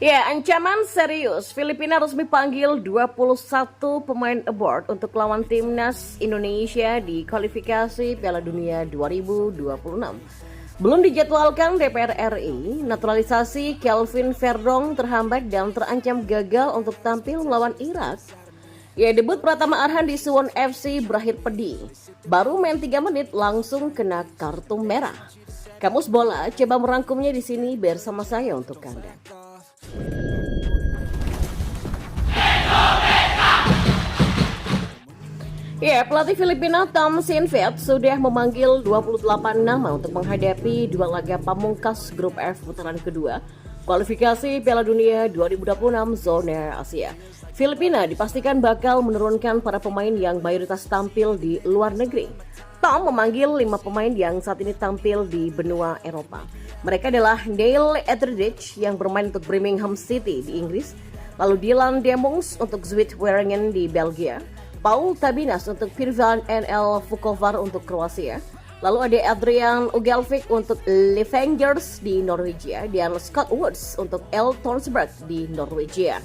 Ya, ancaman serius. Filipina resmi panggil 21 pemain abroad untuk lawan timnas Indonesia di kualifikasi Piala Dunia 2026. Belum dijadwalkan DPR RI, naturalisasi Kelvin Verdong terhambat dan terancam gagal untuk tampil melawan Irak. Ya, debut Pratama Arhan di Suwon FC berakhir pedih. Baru main 3 menit langsung kena kartu merah. Kamus Bola coba merangkumnya di sini bersama saya untuk Anda. Ya, pelatih Filipina Tom Sinvet sudah memanggil 28 nama untuk menghadapi dua laga pamungkas grup F putaran kedua kualifikasi Piala Dunia 2026 zona Asia. Filipina dipastikan bakal menurunkan para pemain yang mayoritas tampil di luar negeri. Tom memanggil 5 pemain yang saat ini tampil di benua Eropa. Mereka adalah Dale Etheridge yang bermain untuk Birmingham City di Inggris, lalu Dylan Demongs untuk Zuid-Waregem di Belgia, Paul Tabinas untuk Firvan NL Vukovar untuk Kroasia, lalu ada Adrian Ugelvik untuk Lefangers di Norwegia, dan Scott Woods untuk Eltonsberg di Norwegia.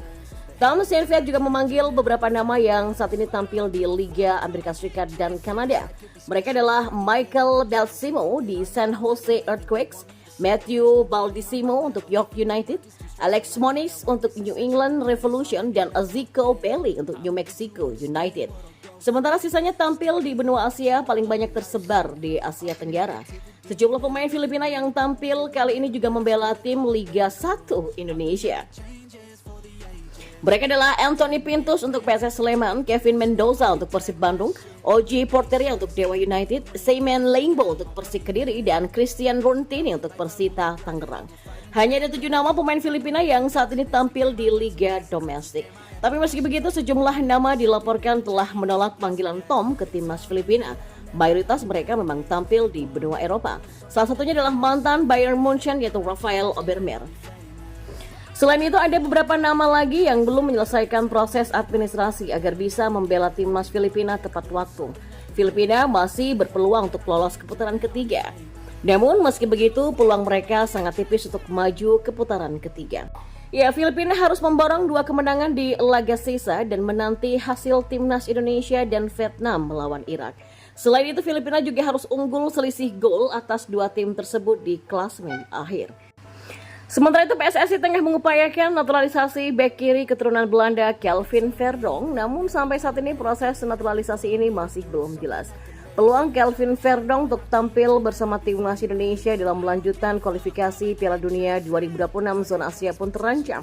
Tom Sinvet juga memanggil beberapa nama yang saat ini tampil di Liga Amerika Serikat dan Kanada. Mereka adalah Michael Dalsimo di San Jose Earthquakes, Matthew Baldissimo untuk York United, Alex Moniz untuk New England Revolution, dan Ezekiel Bailey untuk New Mexico United. Sementara sisanya tampil di benua Asia, paling banyak tersebar di Asia Tenggara. Sejumlah pemain Filipina yang tampil kali ini juga membela tim Liga 1 Indonesia. Mereka adalah Anthony Pintus untuk PSS Sleman, Kevin Mendoza untuk Persib Bandung, Oji Porteria untuk Dewa United, Seyman Leingbo untuk Persik Kediri, dan Christian Rontini untuk Persita Tangerang. Hanya ada 7 nama pemain Filipina yang saat ini tampil di Liga Domestik. Tapi meski begitu, sejumlah nama dilaporkan telah menolak panggilan Tom ke timnas Filipina. Mayoritas mereka memang tampil di benua Eropa. Salah satunya adalah mantan Bayern Munchen yaitu Rafael Obermer. Selain itu ada beberapa nama lagi yang belum menyelesaikan proses administrasi agar bisa membela timnas Filipina tepat waktu. Filipina masih berpeluang untuk lolos ke putaran ketiga. Namun meski begitu peluang mereka sangat tipis untuk maju ke putaran ketiga. Ya, Filipina harus memborong 2 kemenangan di laga sisa dan menanti hasil timnas Indonesia dan Vietnam melawan Irak. Selain itu Filipina juga harus unggul selisih gol atas 2 tim tersebut di klasemen akhir. Sementara itu PSSI tengah mengupayakan naturalisasi bek kiri keturunan Belanda Kelvin Verdong, namun sampai saat ini proses naturalisasi ini masih belum jelas. Peluang Kelvin Verdong untuk tampil bersama timnas Indonesia dalam lanjutan kualifikasi Piala Dunia 2026 zona Asia pun terancam,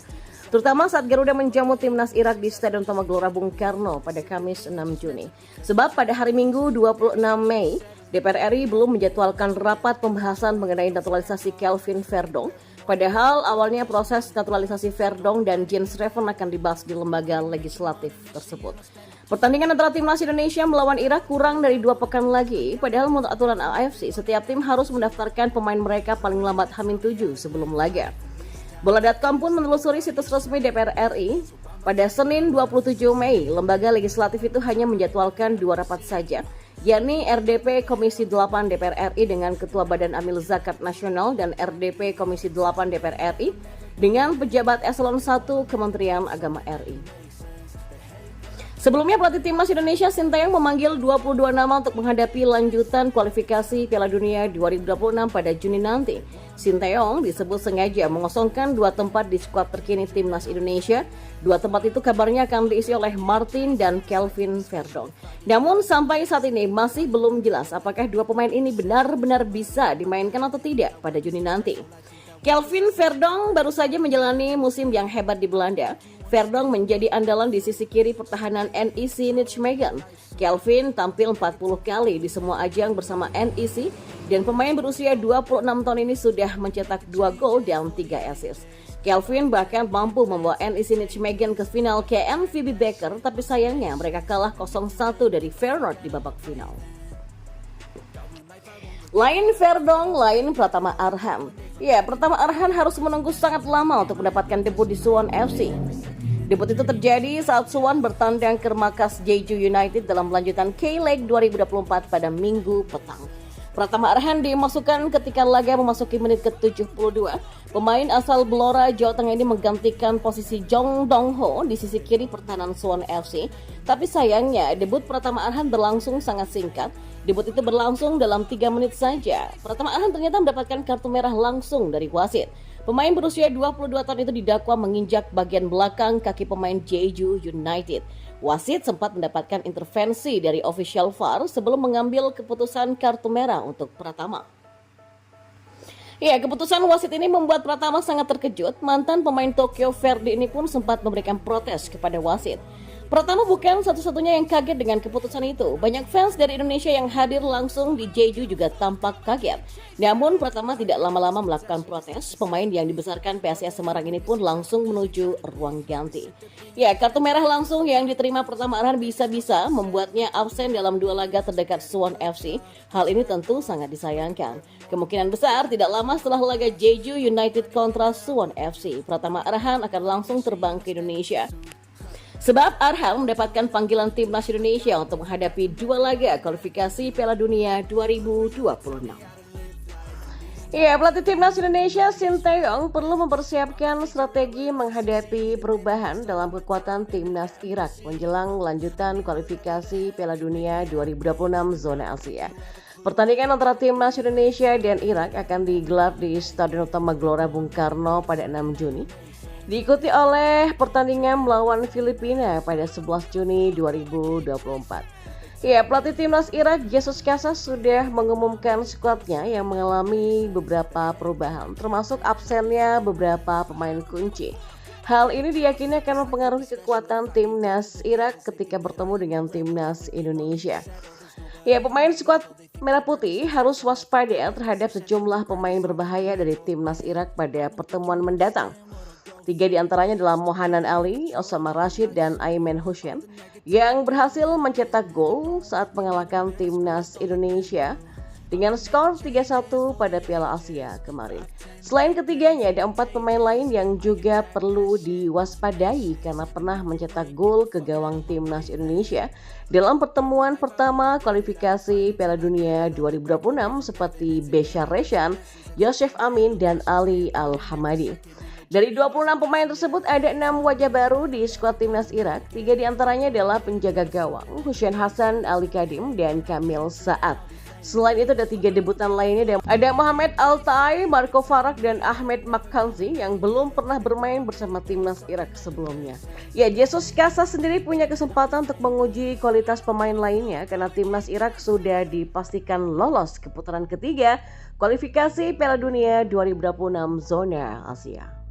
terutama saat Garuda menjamu timnas Irak di Stadion Utama Gelora Bung Karno pada Kamis 6 Juni. Sebab pada hari Minggu 26 Mei, DPR RI belum menjadwalkan rapat pembahasan mengenai naturalisasi Kelvin Verdong. Padahal awalnya proses naturalisasi Verdong dan Jens Reven akan dibahas di lembaga legislatif tersebut. Pertandingan antara timnas Indonesia melawan Irak kurang dari 2 pekan lagi. Padahal menurut aturan AFC, setiap tim harus mendaftarkan pemain mereka paling lambat H-7 sebelum laga. Bola.com pun menelusuri situs resmi DPR RI. Pada Senin 27 Mei, lembaga legislatif itu hanya menjadwalkan 2 rapat saja, yakni RDP Komisi 8 DPR RI dengan Ketua Badan Amil Zakat Nasional dan RDP Komisi 8 DPR RI dengan pejabat eselon 1 Kementerian Agama RI. Sebelumnya pelatih timnas Indonesia Sinteyong memanggil 22 nama untuk menghadapi lanjutan kualifikasi Piala Dunia 2026 pada Juni nanti. Sinteyong disebut sengaja mengosongkan 2 tempat di skuad terkini timnas Indonesia. 2 tempat itu kabarnya akan diisi oleh Martin dan Kelvin Verdong. Namun sampai saat ini masih belum jelas apakah 2 pemain ini benar-benar bisa dimainkan atau tidak pada Juni nanti. Kelvin Verdong baru saja menjalani musim yang hebat di Belanda. Verdong menjadi andalan di sisi kiri pertahanan NEC Nijmegen. Kelvin tampil 40 kali di semua ajang bersama NEC dan pemain berusia 26 tahun ini sudah mencetak 2 gol dan 3 assist. Kelvin bahkan mampu membawa NEC Nijmegen ke final KNVB Beker, tapi sayangnya mereka kalah 0-1 dari Feyenoord di babak final. Lain Verdong, lain Pratama Arhan. Ya, Pratama Arhan harus menunggu sangat lama untuk mendapatkan debut di Suwon FC. Debut itu terjadi saat Suwon bertandang ke markas Jeju United dalam lanjutan K-League 2024 pada Minggu petang. Pratama Arhan dimasukkan ketika laga memasuki menit ke-72. Pemain asal Blora, Jawa Tengah ini menggantikan posisi Jong Dong Ho di sisi kiri pertahanan Suwon FC. Tapi sayangnya debut Pratama Arhan berlangsung sangat singkat. Debut itu berlangsung dalam 3 menit saja. Pratama Arhan ternyata mendapatkan kartu merah langsung dari wasit. Pemain berusia 22 tahun itu didakwa menginjak bagian belakang kaki pemain Jeju United. Wasit sempat mendapatkan intervensi dari official VAR sebelum mengambil keputusan kartu merah untuk Pratama. Ya, keputusan wasit ini membuat Pratama sangat terkejut. Mantan pemain Tokyo Verdy ini pun sempat memberikan protes kepada wasit. Pratama bukan satu-satunya yang kaget dengan keputusan itu. Banyak fans dari Indonesia yang hadir langsung di Jeju juga tampak kaget. Namun Pratama tidak lama-lama melakukan protes. Pemain yang dibesarkan PSIS Semarang ini pun langsung menuju ruang ganti. Ya, kartu merah langsung yang diterima Pratama Arhan bisa-bisa membuatnya absen dalam 2 laga terdekat Suwon FC. Hal ini tentu sangat disayangkan. Kemungkinan besar tidak lama setelah laga Jeju United kontra Suwon FC, Pratama Arhan akan langsung terbang ke Indonesia. Sebab Arhan mendapatkan panggilan timnas Indonesia untuk menghadapi 2 laga kualifikasi Piala Dunia 2026. Ya, pelatih timnas Indonesia Sinteyong perlu mempersiapkan strategi menghadapi perubahan dalam kekuatan timnas Irak menjelang lanjutan kualifikasi Piala Dunia 2026 zona Asia. Pertandingan antara timnas Indonesia dan Irak akan digelar di Stadion Utama Gelora Bung Karno pada 6 Juni. Diikuti oleh pertandingan melawan Filipina pada 11 Juni 2024. Ya, pelatih timnas Irak Jesus Casas sudah mengumumkan skuadnya yang mengalami beberapa perubahan, termasuk absennya beberapa pemain kunci. Hal ini diyakini akan mempengaruhi kekuatan timnas Irak ketika bertemu dengan timnas Indonesia. Ya, pemain skuad Merah Putih harus waspada terhadap sejumlah pemain berbahaya dari timnas Irak pada pertemuan mendatang. 3 di antaranya adalah Mohanan Ali, Osama Rashid, dan Aiman Hussein yang berhasil mencetak gol saat mengalahkan timnas Indonesia dengan skor 3-1 pada Piala Asia kemarin. Selain ketiganya, ada 4 pemain lain yang juga perlu diwaspadai karena pernah mencetak gol ke gawang timnas Indonesia dalam pertemuan pertama kualifikasi Piala Dunia 2026 seperti Beshar Reshan, Yosef Amin, dan Ali Al-Hamadi. Dari 26 pemain tersebut ada 6 wajah baru di skuad timnas Irak. 3 di antaranya adalah penjaga gawang Hussein Hassan, Ali Kadim, dan Kamil Saad. Selain itu ada 3 debutan lainnya, ada Mohamed Altai, Marco Farak, dan Ahmed Makanzi yang belum pernah bermain bersama timnas Irak sebelumnya. Ya, Jesus Casas sendiri punya kesempatan untuk menguji kualitas pemain lainnya karena timnas Irak sudah dipastikan lolos ke putaran ketiga kualifikasi Piala Dunia 2026 zona Asia.